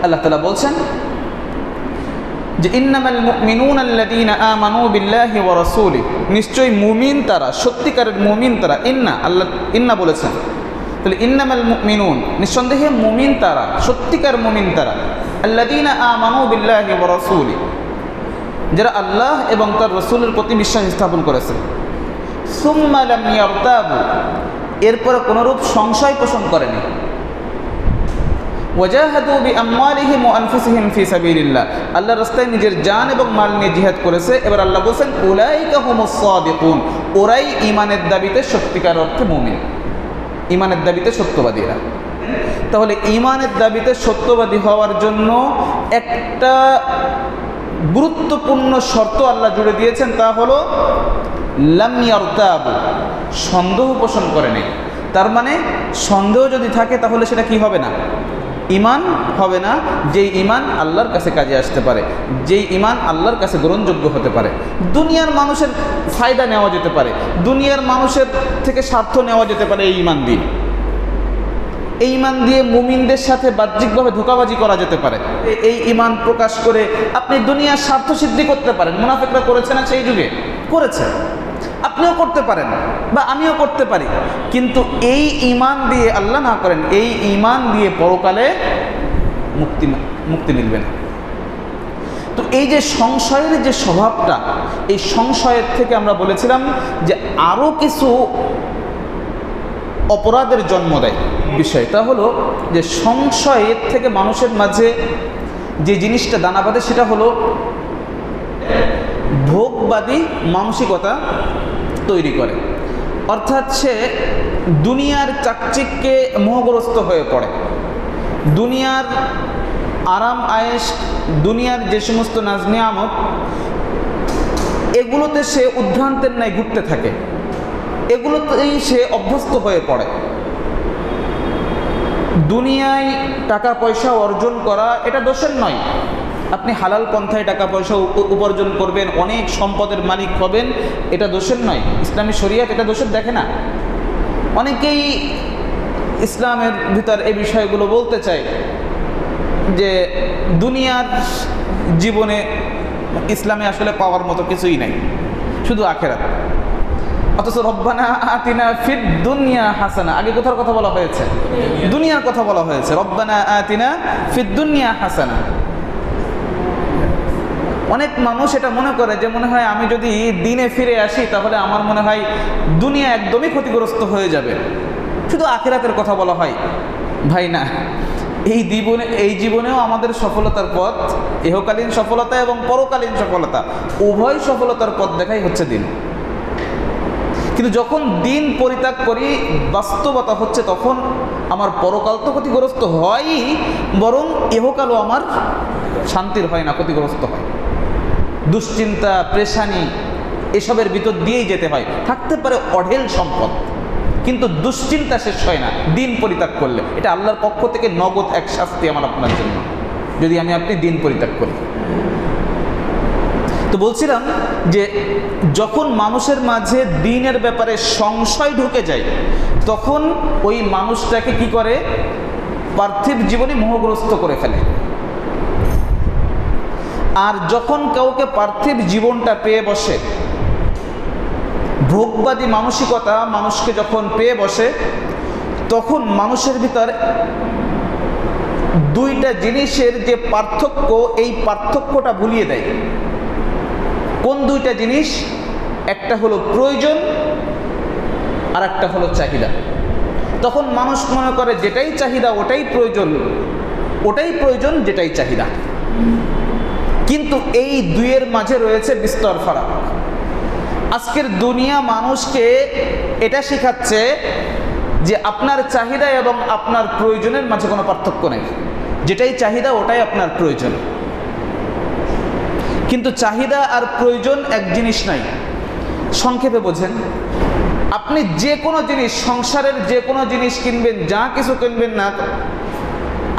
আল্লাহ তাআলা বলছেন যে ইন্নামাল মুমিনুনা আল্লাযীনা আমানু বিল্লাহি ওয়া রাসূলিহি, নিশ্চয়ই মুমিন তারা, সত্যিকারের মুমিন তারা। আল্লাহ ইন্না বলেছেন, তাহলে ইন্নামাল মুমিনুন, নিঃসন্দেহে মুমিন তারা, সত্যিকার মুমিন তারা, আল্লাযীনা আমানু বিল্লাহি ওয়া রাসূলিহি, যারা আল্লাহ এবং তার রাসূলের প্রতি বিশ্বাস স্থাপন করেছে। সুম্মা লাম ইয়ারতাবু, এরপরে কোনরূপ সংশয় পোষণ করেনি। ওয়াজাহাদু বিআমওয়ালিহিম ওয়া আনফুসিহিম ফি সাবিলিল্লাহ, আল্লাহর রাস্তায় নিজের জান এবং মাল নিয়ে জিহাদ করেছে। এবার আল্লাহ বলেন উলাইকা হুমুস সাদিকুন, ওরাই ঈমানের দাবিতে সত্যিকার অর্থে মুমিন, ঈমানের দাবিতে সত্যবাদীরা। তাহলে ঈমানের দাবিতে সত্যবাদী হওয়ার জন্য একটা গুরুত্বপূর্ণ শর্ত আল্লাহ জুড়ে দিয়েছেন, তা হলো লাম ইয়ারতাবু, সন্দেহ পোষণ করে নেই। তার মানে সন্দেহ যদি থাকে তাহলে সেটা কি হবে না? ঈমান হবে না। যেই ঈমান আল্লাহর কাছে কাজে আসতে পারে, যেই ঈমান আল্লাহর কাছে গ্রহণযোগ্য হতে পারে। দুনিয়ার মানুষের ফায়দা নেওয়া যেতে পারে, দুনিয়ার মানুষের থেকে স্বার্থ নেওয়া যেতে পারে এই ঈমান দিয়ে। এই ঈমান দিয়ে মুমিনদের সাথে বাহ্যিকভাবে ধোঁকাবাজি করা যেতে পারে। এই ঈমান প্রকাশ করে আপনি দুনিয়ার স্বার্থ সিদ্ধি করতে পারেন। মুনাফিকরা করেছে না সেই যুগে? করেছে। আপনিও করতে পারেন বা আমিও করতে পারি, কিন্তু এই ঈমান দিয়ে আল্লাহ না করেন, এই ঈমান দিয়ে পরকালে মুক্তি মিলবে না। তো এই যে সংশয়ের যে স্বভাবটা, এই সংশয়ের থেকে আমরা বলেছিলাম যে আরও কিছু অপরাধের জন্ম দেয়। বিষয়টা হলো যে সংশয়ের থেকে মানুষের মাঝে যে জিনিসটা দানা বাঁধে সেটা হলো ভোগবাদী মানসিকতা তৈরি করে। অর্থাৎ সে দুনিয়ার চাকচিক্যে মোহগ্রস্ত হয়ে পড়ে, দুনিয়ার আরাম আয়েশ, দুনিয়ার যে সমস্ত নাজ নিয়ামত, এগুলোতে সে উদ্ভ্রান্তের ন্যায় ঘুরতে থাকে, এগুলোতেই সে অভ্যস্ত হয়ে পড়ে। দুনিয়ায় টাকা পয়সা অর্জন করা এটা দোষের নয়। আপনি হালাল পন্থায় টাকা পয়সা উপার্জন করবেন, অনেক সম্পদের মালিক হবেন, এটা দোষের নয়। ইসলামী শরিয়ত এটা দোষের দেখে না। অনেকেই ইসলামের ভিতর এই বিষয়গুলো বলতে চায় যে দুনিয়ার জীবনে ইসলামে আসলে পাওয়ার মতো কিছুই নাই, শুধু আখেরাত। অথচ রব্বানা আতিনা ফিদ দুনিয়া হাসানা, আগে কোথার কথা বলা হয়েছে? দুনিয়ার কথা বলা হয়েছে। রব্বানা আতিনা ফিদ দুনিয়া হাসানা। অনেক মানুষ এটা মনে করে যে মনে হয় আমি যদি দিনে ফিরে আসি তাহলে আমার মনে হয় দুনিয়া একদমই ক্ষতিগ্রস্ত হয়ে যাবে, শুধু আখিরাতের কথা বলা হয়। ভাই না, এই জীবনেও আমাদের সফলতার পথ, ইহকালীন সফলতা এবং পরকালীন সফলতা, উভয় সফলতার পথ দেখাই হচ্ছে দিন। কিন্তু যখন দিন পরিত্যাগ করি, বাস্তবতা হচ্ছে তখন আমার পরকাল তো ক্ষতিগ্রস্ত হয়ই, বরং ইহকালও আমার শান্তির হয় না, ক্ষতিগ্রস্ত হয়। দুশ্চিন্তা, পেরেশানি এসবের ভিতর দিয়েই যেতে হয়। থাকতে পারে অঢেল সম্পদ, কিন্তু দুশ্চিন্তা শেষ হয় না দিন পরিত্যাগ করলে। এটা আল্লাহর পক্ষ থেকে নগদ এক শাস্তি আমার আপনার জন্য, যদি আপনি দিন পরিত্যাগ করি। তো বলছিলাম যে যখন মানুষের মাঝে দ্বীনের ব্যাপারে সংশয় ঢুকে যায়, তখন ওই মানুষটাকে কি করে? পার্থিব জীবনে মোহগ্রস্ত করে ফেলে। আর যখন কাউকে পার্থিব জীবনটা পেয়ে বসে, ভোগবাদী মানসিকতা মানুষকে যখন পেয়ে বসে, তখন মানুষের ভিতর দুইটা জিনিসের যে পার্থক্য, এই পার্থক্যটা ভুলিয়ে দেয়। কোন দুইটা জিনিস? একটা হলো প্রয়োজন আর একটা হলো চাহিদা। তখন মানুষ মনে করে যেটাই চাহিদা ওটাই প্রয়োজন, ওটাই প্রয়োজন যেটাই চাহিদা। কিন্তু এই দুইয়ের মাঝে রয়েছে বিস্তর ফারাক। আজকের দুনিয়া মানুষকে এটা শেখাচ্ছে যে আপনার চাহিদা এবং আপনার প্রয়োজনের মাঝে কোনো পার্থক্য নেই, যেটাই চাহিদা ওটাই আপনার প্রয়োজন। কিন্তু চাহিদা আর প্রয়োজন এক জিনিস নাই। সংক্ষেপে বোঝেন, আপনি যে কোনো জিনিস, সংসারের যে কোনো জিনিস কিনবেন, যা কিছু কিনবেন না,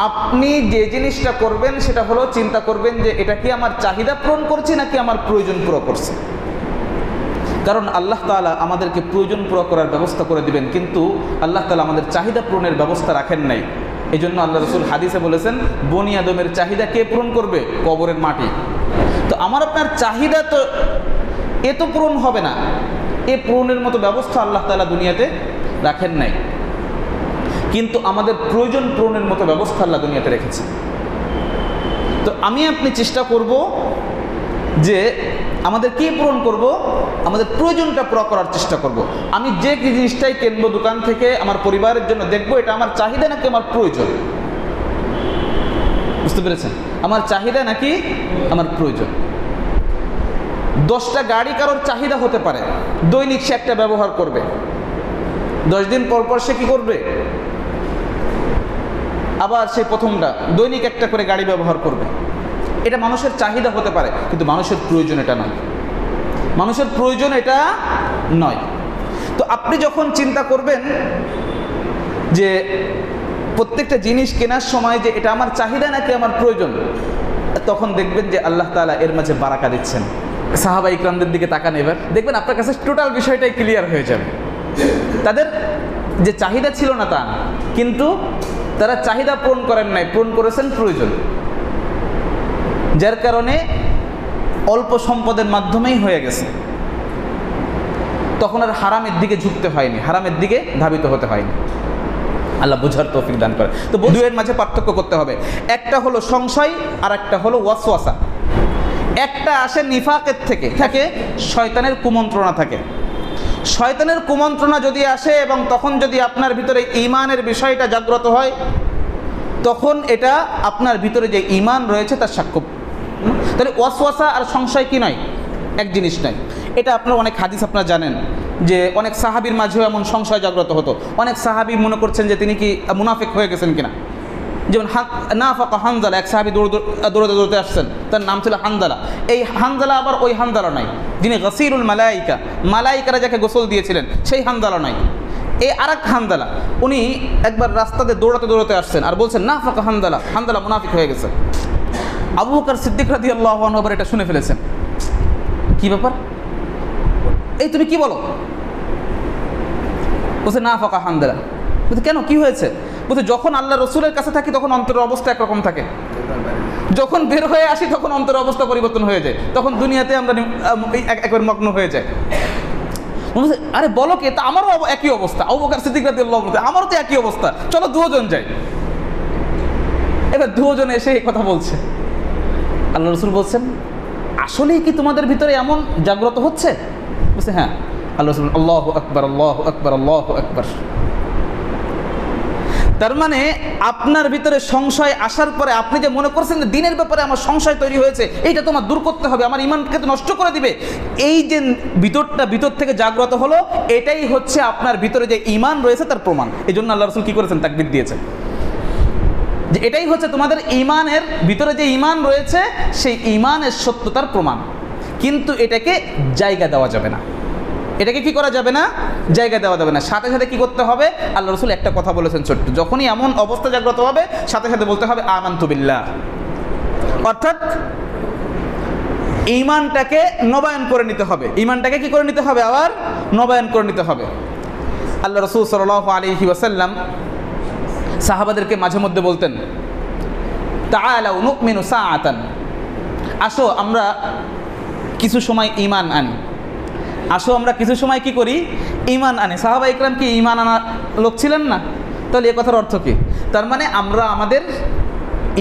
আপনি যে জিনিসটা করবেন সেটা হলো চিন্তা করবেন যে এটা কি আমার চাহিদা পূরণ করছে নাকি আমার প্রয়োজন পুরো করছে। কারণ আল্লাহ তাআলা আমাদেরকে প্রয়োজন পুরো করার ব্যবস্থা করে দিবেন, কিন্তু আল্লাহ তাআলা আমাদের চাহিদা পূরণের ব্যবস্থা রাখেন নাই। এই জন্য আল্লাহ রসুল হাদিসে বলেছেন, বনি আদমের চাহিদা কে পূরণ করবে? কবরের মাটি। তো আমার আপনার চাহিদা তো এ তো পূরণ হবে না, এ পূরণের মতো ব্যবস্থা আল্লাহ তাআলা দুনিয়াতে রাখেন নাই, কিন্তু আমাদের প্রয়োজন পূরণের মতো ব্যবস্থা আল্লাহ দুনিয়াতে রেখেছে। তো আমি আপনি চেষ্টা করব যে আমাদের কি পূরণ করব, আমাদের প্রয়োজনটা পুরো করার চেষ্টা করব। আমি যে জিনিসটাই কিনবো দোকান থেকে আমার পরিবারের জন্য, দেখবো এটা আমার চাহিদা নাকি আমার প্রয়োজন। বুঝতে পেরেছেন? আমার চাহিদা নাকি আমার প্রয়োজন। 10টা গাড়ি কারোর চাহিদা হতে পারে, দৈনিক সে একটা ব্যবহার করবে, 10 দিন পর পর সে কি করবে, আবার সেই প্রথমটা দৈনিক একটা করে গাড়ি ব্যবহার করবে। এটা মানুষের চাহিদা হতে পারে, কিন্তু মানুষের প্রয়োজন এটা নয়, মানুষের প্রয়োজন এটা নয়। তো আপনি যখন চিন্তা করবেন যে প্রত্যেকটা জিনিস কেনার সময় যে এটা আমার চাহিদা নাকি আমার প্রয়োজন, তখন দেখবেন যে আল্লাহ তাআলা এর মাঝে বারাকা দিচ্ছেন। সাহাবা ইকরামদের দিকে তাকান, এবার দেখবেন আপনার কাছে টোটাল বিষয়টাই ক্লিয়ার হয়ে যাবে। তাদের যে চাহিদা ছিল না তা না, কিন্তু তারা চাহিদা পূরণ করেন নাই, পূরণ করেছেন প্রয়োজন, যার কারণে অল্প সম্পদের মাধ্যমেই হয়ে গেছে। তখন আর হারামের দিকে ঝুঁকতে হয়নি, হারামের দিকে ধাবিত হতে হয়নি। আল্লাহ বুঝার তৌফিক দান করে। তো দুয়ের মাঝে পার্থক্য করতে হবে। একটা হলো সংশয় আর একটা হলো ওয়াসওয়াসা। একটা আসে নিফাকের থেকে, থাকে শয়তানের কুমন্ত্রণা থাকে। শয়তানের কুমন্ত্রণা যদি আসে এবং তখন যদি আপনার ভিতরে ঈমানের বিষয়টা জাগ্রত হয়, তখন এটা আপনার ভিতরে যে ঈমান রয়েছে তার সাক্ষ্য। তাহলে ওয়াসওয়াসা আর সংশয় কি নয়, এক জিনিস নয়। এটা আপনার অনেক হাদিস আপনারা জানেন যে অনেক সাহাবীর মাঝেও এমন সংশয় জাগ্রত হতো। অনেক সাহাবী মনে করছেন যে তিনি কি মুনাফিক হয়ে গেছেন কিনা। যেমন নাফাকা হানজালা, এক সাহাবী দৌড়তে আসছেন, তার নাম ছিল হানজালা। এই হানজালা আবার ওই হানজালা নয় যিনি গসিরুল মালাইকা, মালাইকারা যাকে গোসল দিয়েছিলেন সেই হানজালা নয়। এই আরেক হানজালা, উনি একবার রাস্তাতে দৌড়াতে আসছেন আর বলছেন নাফাকা হানজালা, হানজালা মুনাফিক হয়ে গেছে। আবু বকর সিদ্দিক রাদিয়াল্লাহু আনহু আবার এটা শুনে ফেলেছেন। কি ব্যাপার, এই তুমি কি বলো? বলছে নাফাকা হানজালা। বলছে কেন, কি হয়েছে? বলছে যখন আল্লাহ রসুলের কাছে থাকি তখন অন্তরের অবস্থা একরকম থাকে, যখন বের হয়ে আসি তখন অন্তরের অবস্থা পরিবর্তন হয়ে যায়, তখন দুনিয়াতে আমরা একবার মগ্ন হয়ে যায়। বলছে আরে বলো কি, তা আমারও একই অবস্থা। আবু বকর সিদ্দিক রাদিয়াল্লাহু আনহু বলতে আমারও তো একই অবস্থা, চলো দুজন যাই। এবার দুজন এসে এই কথা বলছে। আল্লাহ রসুল বলছেন আসলেই কি তোমাদের ভিতরে এমন জাগ্রত হচ্ছে? বলছে হ্যাঁ। আল্লাহ রসুল আল্লাহু আকবার, আল্লাহু আকবার, আল্লাহু আকবার। তার মানে আপনার ভিতরে সংশয় আসার পরে আপনি যে মনে করছেন যে দিনের ব্যাপারে আমার সংশয় তৈরি হয়েছে, এইটা তোমার দূর করতে হবে, আমার ইমানকে তো নষ্ট করে দিবে, এই যে ভিতর থেকে জাগ্রত হলো, এটাই হচ্ছে আপনার ভিতরে যে ইমান রয়েছে তার প্রমাণ। এই জন্য আল্লাহ রসুল কি করেছেন, তাকবীর দিয়েছেন যে এটাই হচ্ছে তোমাদের ইমানের ভিতরে যে ইমান রয়েছে সেই ইমানের সত্যতার প্রমাণ। কিন্তু এটাকে জায়গা দেওয়া যাবে না, এটাকে কি করা যাবে না, জায়গা দেওয়া যাবে না। সাথে সাথে কি করতে হবে, আল্লাহ রসুল একটা কথা বলেছেন ছোট্ট, যখনই এমন অবস্থা জাগ্রত হবে সাথে সাথে বলতে হবে আমানতু বিল্লাহ, অর্থাৎ ঈমানটাকে নবায়ন করে নিতে হবে। ঈমানটাকে কি করে নিতে হবে, আবার নবায়ন করে নিতে হবে। আল্লাহ রসুল সাল্লাল্লাহু আলাইহি ওয়াসাল্লাম সাহাবাদেরকে মাঝে মধ্যে বলতেন তাআলাউ নুমিনু সাআতান, আসো আমরা কিছু সময় ঈমান আনি, আসো আমরা কিছু সময় কি করি, ঈমান আনি। সাহাবা ইকরাম কি ঈমান আনা লোক ছিলেন না? তাহলে এ কথার অর্থ কি? তার মানে আমরা আমাদের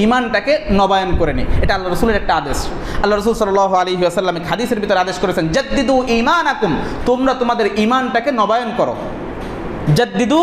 ঈমানটাকে নবায়ন করে নিই, এটা আল্লাহ রসুলের একটা আদেশ। আল্লাহ রসুল সাল্লাল্লাহু আলাইহি ওয়াসাল্লাম হাদিসের ভিতরে আদেশ করেছেন জাদ্দিদু ঈমানাকুম, তোমরা তোমাদের ঈমানটাকে নবায়ন করো। জাদ্দিদু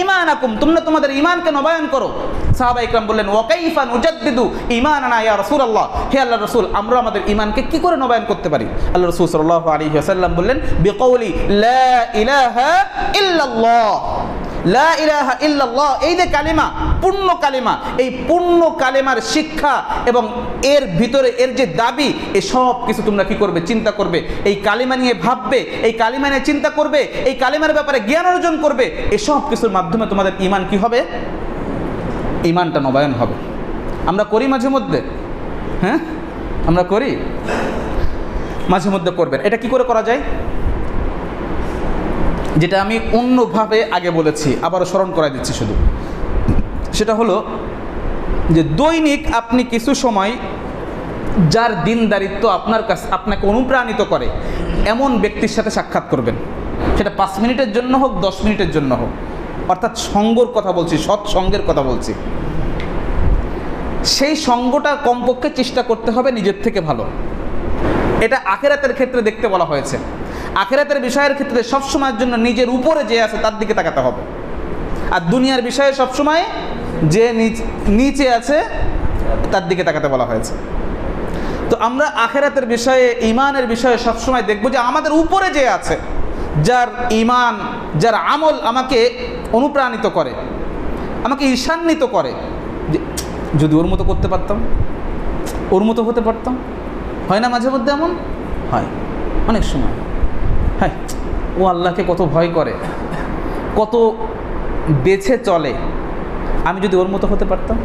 ঈমানাকুম, তোমরা তোমাদের ঈমানকে নবায়ন করো। সাহাবা ইকরাম বললেন ওয়া কাইফা নুজাদ্দিদু ঈমানানা ইয়া রাসূলুল্লাহ, হে আল্লাহর রাসূল আমরা আমাদের ঈমানকে কি করে নবায়ন করতে পারি? আল্লাহ রাসূল সাল্লাল্লাহু আলাইহি ওয়াসাল্লাম বললেন বিকৌলি লা ইলাহা ইল্লাল্লাহ, লা ইলাহা ইল্লাল্লাহ, এই যে কালিমা, পূর্ণ কালিমা, এই পূর্ণ কালিমার শিক্ষা এবং এর ভিতরে এর যে দাবি, এই সব কিছু তোমরা কি করবে, চিন্তা করবে। এই কালিমা নিয়ে ভাববে, এই কালিমা নিয়ে চিন্তা করবে, এই কালিমার ব্যাপারে জ্ঞান অর্জন করবে। এই সব কিছুর মাধ্যমে তোমাদের ঈমান কি হবে, ঈমানটা নবায়ন হবে। আমরা করি মাঝে মধ্যে, হ্যাঁ আমরা করি, মাঝে মধ্যে করবেন। এটা কি করে করা যায়, যেটা আমি অন্যভাবে আগে বলেছি, আবারও স্মরণ করাই দিচ্ছি শুধু। সেটা হলো যে দৈনিক আপনি কিছু সময় যার দিনদারিত্ব আপনাকে অনুপ্রাণিত করে এমন ব্যক্তির সাথে সাক্ষাৎ করবেন। সেটা 5 মিনিটের জন্য হোক, 10 মিনিটের জন্য হোক, অর্থাৎ সঙ্গর কথা বলছি, সৎসঙ্গের কথা বলছি। সেই সঙ্গটা কমপক্ষে চেষ্টা করতে হবে নিজের থেকে ভালো। এটা আখিরাতের ক্ষেত্রে দেখতে বলা হয়েছে। আখিরাতের বিষয়ের ক্ষেত্রে সবসময়ের জন্য নিজের উপরে যে আছে তার দিকে তাকাতে হবে, আর দুনিয়ার বিষয়ে সবসময় যে নিচে আছে তার দিকে তাকাতে বলা হয়েছে। তো আমরা আখিরাতের বিষয়ে, ঈমানের বিষয়ে সবসময় দেখব যে আমাদের উপরে যে আছে, যার ঈমান, যার আমল আমাকে অনুপ্রাণিত করে, আমাকে ঈর্ষান্বিত করে, যে যদি ওর মতো করতে পারতাম, ওর মতো হতে পারতাম। হয় না মাঝে মধ্যে এমন হয়? অনেক সময় হ্যাঁ, ও আল্লাহকে কত ভয় করে, কত বেছে চলে, আমি যদি ওর মতো হতে পারতাম।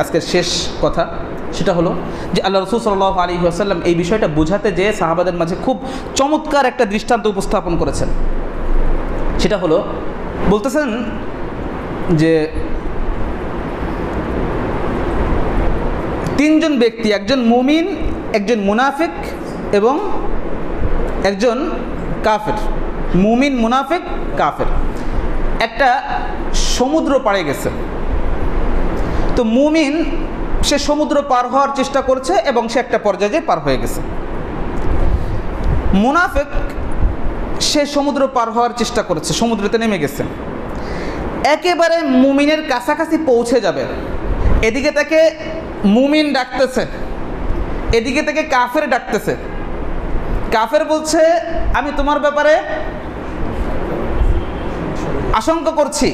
আজকের শেষ কথা সেটা হলো যে আল্লাহ রাসূল সাল্লাল্লাহু আলাইহি ওয়াসাল্লাম এই বিষয়টা বোঝাতে যেয়ে সাহাবাদের মাঝে খুব চমৎকার একটা দৃষ্টান্ত উপস্থাপন করেছেন। সেটা হলো, বলতেছেন যে 3 জন ব্যক্তি, একজন মুমিন, একজন মুনাফিক এবং একজন কাফের। মুমিন, মুনাফিক, কাফের একটা সমুদ্র পাড়ে গেছে। তো মুমিন সে সমুদ্র পার হওয়ার চেষ্টা করছে এবং সে একটা পর্যায়ে পার হয়ে গেছে। মুনাফিক সে সমুদ্র পার হওয়ার চেষ্টা করেছে, সমুদ্রেতে নেমে গেছে, একেবারে মুমিনের কাছাকাছি পৌঁছে যাবে। এদিকে তাকে মুমিন ডাকতেছে, এদিকে থেকে কাফের ডাকতেছে। কাফের বলছে আমি তোমার ব্যাপারে আশঙ্কা করছি।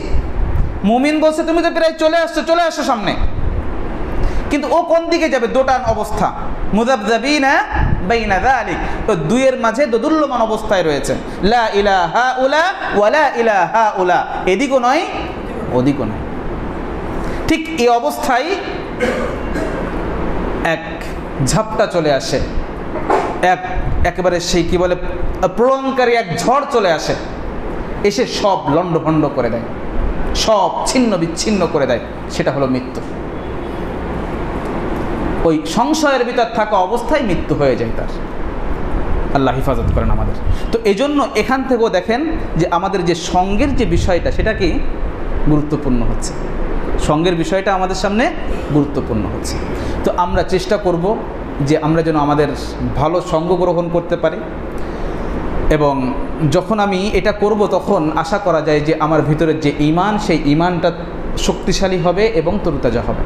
মুমিন বলছে তুমি তো প্রায় চলে আসছো সামনে। কিন্তু ও কোন দিকে যাবে? দোটান অবস্থা, মুযাবযাবিনা বাইনা যালিক, তো দুইয়ের মাঝে দোদুল্যমান অবস্থায় রয়েছে। লা ইলাহা উলা ওয়া লা ইলাহা উলা, এদিকও নয় ওদিকও নয়। ঠিক এই অবস্থায় এক ঝাপটা চলে আসে, একেবারে সেই কি বলে প্রলয়ঙ্কারী এক ঝড় চলে আসে, এসে সব লণ্ডভণ্ড করে দেয়, সব ছিন্ন বিচ্ছিন্ন করে দেয়। সেটা হলো মৃত্যু। ওই সংশয়ের ভিতর থাকা অবস্থায় মৃত্যু হয়ে যায় তার। আল্লাহ হিফাজত করেন আমাদের। তো এজন্য এখান থেকেও দেখেন যে আমাদের যে সঙ্গের যে বিষয়টা, সেটা কি গুরুত্বপূর্ণ হচ্ছে। সঙ্গের বিষয়টা আমাদের সামনে গুরুত্বপূর্ণ হচ্ছে। তো আমরা চেষ্টা করব যে আমরা যেন আমাদের ভালো সঙ্গ গ্রহণ করতে পারি, এবং যখন আমি এটা করব তখন আশা করা যায় যে আমার ভিতরের যে ঈমান, সেই ঈমানটা শক্তিশালী হবে এবং তরুতাজা হবে।